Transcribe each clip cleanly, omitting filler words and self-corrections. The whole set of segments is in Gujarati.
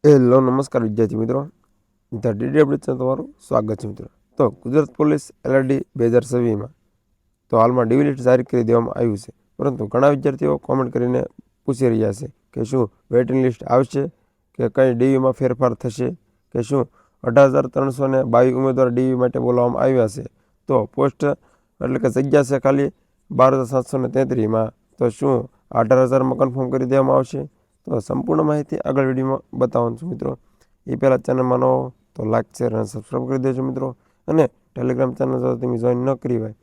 હેલો નમસ્કાર વિદ્યાર્થી મિત્રો, ધ ડીડી અપડેટ્સમાં તમારું સ્વાગત છે મિત્રો. તો ગુજરાત પોલીસ એલઆરડી 2026માં તો હાલમાં ડીવી લિસ્ટ જારી કરી દેવામાં આવ્યું છે, પરંતુ ઘણા વિદ્યાર્થીઓ કોમેન્ટ કરીને પૂછી રહ્યા છે કે શું વેઇટિંગ લિસ્ટ આવશે, કે કંઈ ડીવીમાં ફેરફાર થશે, કે શું 18,322 ઉમેદવાર ડીવી માટે બોલાવવામાં આવ્યા છે. તો પોસ્ટ એટલે કે જગ્યા છે ખાલી 12,733માં, તો શું 18,000માં કન્ફર્મ કરી દેવામાં આવશે? તો સંપૂર્ણ માહિતી આગળ વિડીયોમાં બતાવવાનું છું મિત્રો. એ પહેલાં ચેનલમાં ન હો તો લાઈક, શેર અને સબસ્ક્રાઈબ કરી દેજો મિત્રો. અને ટેલિગ્રામ ચેનલ જો તમે જોઈન ન કરી હોય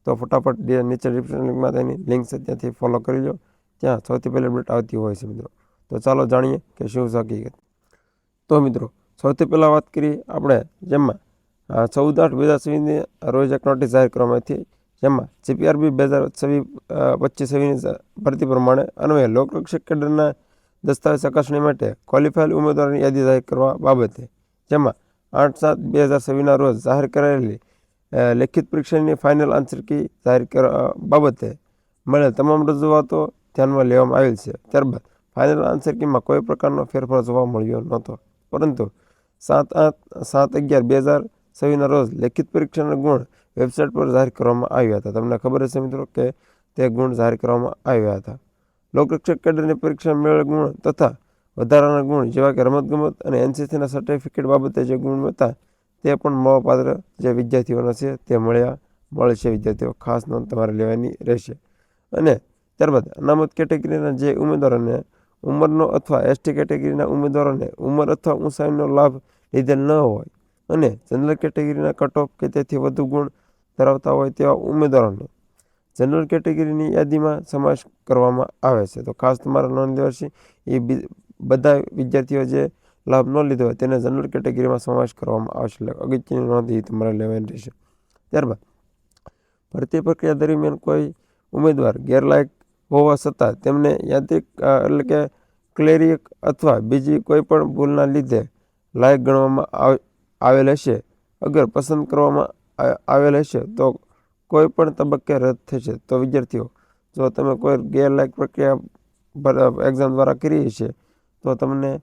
તો ફટાફટ નીચે ડિસ્ક્રિપ્શન લિંકમાં તેની લિંક છે, ત્યાંથી ફોલો કરી લો. ત્યાં સૌથી પહેલી અપડેટ આવતી હોય છે મિત્રો. તો ચાલો જાણીએ કે શું છે હકીકત. તો મિત્રો સૌથી પહેલાં વાત કરીએ આપણે, જેમાં 14/8/2026ની રોજ એક નોટિસ જાહેર કરવામાં આવી હતી, જેમાં જીપીઆરબી 2025-26ની ભરતી પ્રમાણે અન્વયે લોકરક્ષક કેડરના દસ્તાવેજ ચકાસણી માટે ક્વોલિફાયેલ ઉમેદવારોની યાદી જાહેર કરવા બાબતે, જેમાં 8/7/2026ના રોજ જાહેર કરાયેલી લેખિત પરીક્ષાની ફાઇનલ આન્સર કી જાહેર કરવા બાબતે મળેલ તમામ રજૂઆતો ધ્યાનમાં લેવામાં આવેલ છે. ત્યારબાદ ફાઇનલ આન્સર કીમાં કોઈ પ્રકારનો ફેરફાર જોવા મળ્યો નહોતો, પરંતુ 7/11/2026ના રોજ લેખિત પરીક્ષાના ગુણ વેબસાઇટ પર જાહેર કરવામાં આવ્યા હતા. તમને ખબર હશે મિત્રો કે તે ગુણ જાહેર કરવામાં આવ્યા હતા. લોકરક્ષક કેડરની પરીક્ષા મેળવેલ ગુણ તથા વધારાના ગુણ જેવા કે રમતગમત અને એનસીસીના સર્ટિફિકેટ બાબતે જે ગુણ હતા તે પણ મળવાપાત્ર જે વિદ્યાર્થીઓના છે તે મળશે. વિદ્યાર્થીઓ ખાસ નોંધ તમારે લેવાની રહેશે. અને ત્યારબાદ અનામત કેટેગરીના જે ઉમેદવારોને ઉંમરનો અથવા એસટી કેટેગરીના ઉમેદવારોને ઉંમર અથવા ઊંચાઈનો લાભ લીધેલ ન હોય અને જનરલ કેટેગરીના કટ ઓફ કે તેથી વધુ ગુણ ધરાવતા હોય તેવા ઉમેદવારોને જનરલ કેટેગરીની યાદીમાં સમાવેશ કરવામાં આવે છે. તો ખાસ તમારે નોંધ લેવાશે, એ બધા વિદ્યાર્થીઓ જે લાભ ન લીધો હોય તેને જનરલ કેટેગરીમાં સમાવેશ કરવામાં આવશે. એટલે અગત્યની નોંધ એ તમારે લેવાની રહેશે. ત્યારબાદ ભરતી પ્રક્રિયા દરમિયાન કોઈ ઉમેદવાર ગેરલાયક હોવા છતાં તેમને યાંત્રિક એટલે કે ક્લેરિક અથવા બીજી કોઈ પણ ભૂલના લીધે લાયક ગણવામાં આવેલ હશે, અગર પસંદ કરવામાં આવેલ હશે તો કોઈ પણ તબક્કે રદ થશે. તો વિદ્યાર્થીઓ, જો તમે કોઈ ગેરલાયક પ્રક્રિયા એક્ઝામ દ્વારા કરી છે તો તમને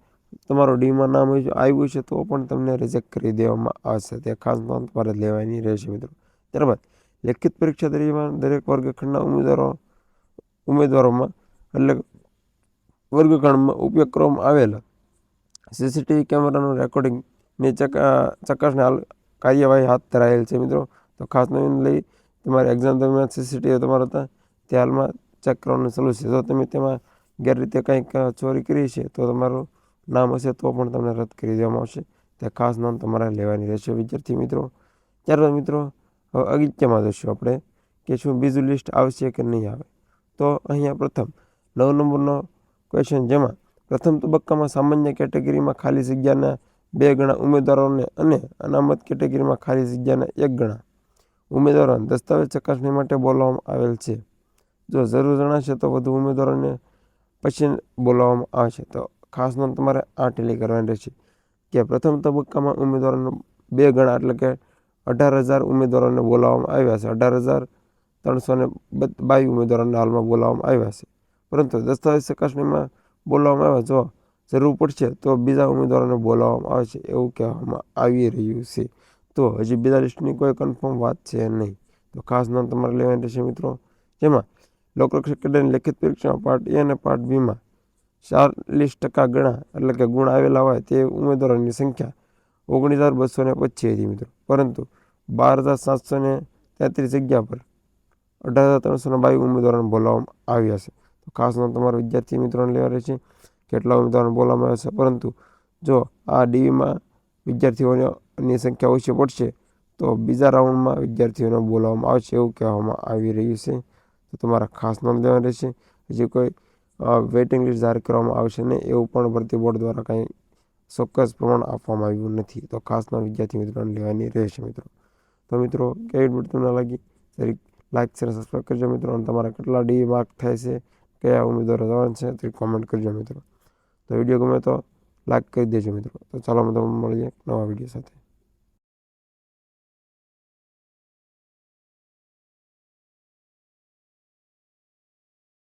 તમારું ડીમાં નામ આવ્યું છે તો પણ તમને રિજેક્ટ કરી દેવામાં આવશે. તે ખાસ નોંધ તમારે લેવાની રહેશે મિત્રો. ત્યારબાદ લેખિત પરીક્ષા દરમિયાન દરેક વર્ગખંડના ઉમેદવારોમાં એટલે વર્ગખંડમાં ઉપયોગ કરવામાં આવેલા સીસીટીવી કેમેરાનું રેકોર્ડિંગની ચકાસણી કાર્યવાહી હાથ ધરાયેલ છે મિત્રો. તો ખાસ નોંધ લઈ તમારી એક્ઝામ દરમિયાન સીસીટીવી તમારા હતા તે હાલમાં ચેક કરવાનું ચાલુ છે. જો તમે તેમાં ગેરરીતે કંઈક ચોરી કરી છે તો તમારું નામ હશે તો પણ તમને રદ કરી દેવામાં આવશે. તે ખાસ નોંધ તમારે લેવાની રહેશે વિદ્યાર્થી મિત્રો. ત્યારબાદ મિત્રો હવે અગત્યમાં જોઈશું આપણે કે શું બીજું લિસ્ટ આવશે કે નહીં આવે. તો અહીંયા પ્રથમ 9 નંબરનો ક્વેશ્ચન, જેમાં પ્રથમ તબક્કામાં સામાન્ય કેટેગરીમાં ખાલી જગ્યાના 2 ગણા ઉમેદવારોને અને અનામત કેટેગરીમાં ખાલી જગ્યાના 1 ગણા ઉમેદવારોને દસ્તાવેજ ચકાસણી માટે બોલાવવામાં આવેલ છે. જો જરૂર જણાશે તો વધુ ઉમેદવારોને પછી બોલાવવામાં આવશે. તો ખાસ નોંધ તમારે આ ટેલી કરવાની રહેશે કે પ્રથમ તબક્કામાં ઉમેદવારોને 2 ગણા એટલે કે 18,000 ઉમેદવારોને બોલાવવામાં આવ્યા છે. 18,322 ઉમેદવારોને હાલમાં બોલાવવામાં આવ્યા છે, પરંતુ દસ્તાવેજ ચકાસણીમાં બોલાવવામાં આવ્યા. જો જરૂર પડશે તો બીજા ઉમેદવારોને બોલાવવામાં આવશે એવું કહેવામાં આવી રહ્યું છે. તો હજી બીજા લિસ્ટની કોઈ કન્ફર્મ વાત છે નહીં. તો ખાસ નોંધ તમારે લેવાની રહેશે મિત્રો. જેમાં લોકરક્ષક કેડરની લેખિત પરીક્ષામાં પાર્ટ એ અને પાર્ટ બીમાં 40% ગણા એટલે કે ગુણ આવેલા હોય તે ઉમેદવારોની સંખ્યા 19,225 હતી મિત્રો, પરંતુ 12,733 જગ્યા પર 18,322 ઉમેદવારોને બોલાવવામાં આવ્યા છે. તો ખાસ નોંધ તમારા વિદ્યાર્થી મિત્રોને લેવા રહેશે કેટલા ઉમેદવારોને બોલાવવામાં આવ્યા છે. પરંતુ જો આ ડીવીમાં વિદ્યાર્થીઓની સંખ્યા ઓછી પડશે તો બીજા રાઉન્ડમાં વિદ્યાર્થીઓને બોલાવવામાં આવશે એવું કહેવામાં આવી રહ્યું છે. તો તમારે ખાસ નોંધ લેવાની રહેશે. હજી કોઈ વેઇટિંગ લિસ્ટ જાહેર કરવામાં આવશે નહીં એવું પણ ભરતી બોર્ડ દ્વારા કંઈ ચોક્કસ પ્રમાણ આપવામાં આવ્યું નથી. તો ખાસ નોંધ વિદ્યાર્થી મિત્રોને લેવાની રહેશે મિત્રો. તો મિત્રો કેવી વિડીયો તમને લાગી જરીક લાઈક શેર સબસ્ક્રાઈબ કરજો મિત્રો. અને તમારા કેટલા ડી માર્ક થાય છે, કયા ઉમેદવારો જવાન છે તે કોમેન્ટ કરજો મિત્રો. તો વિડીયો ગમે તો લાઈક કરી દેજો મિત્રો. તો ચાલો મિત્રો મળીએ નવા વિડીયો સાથે.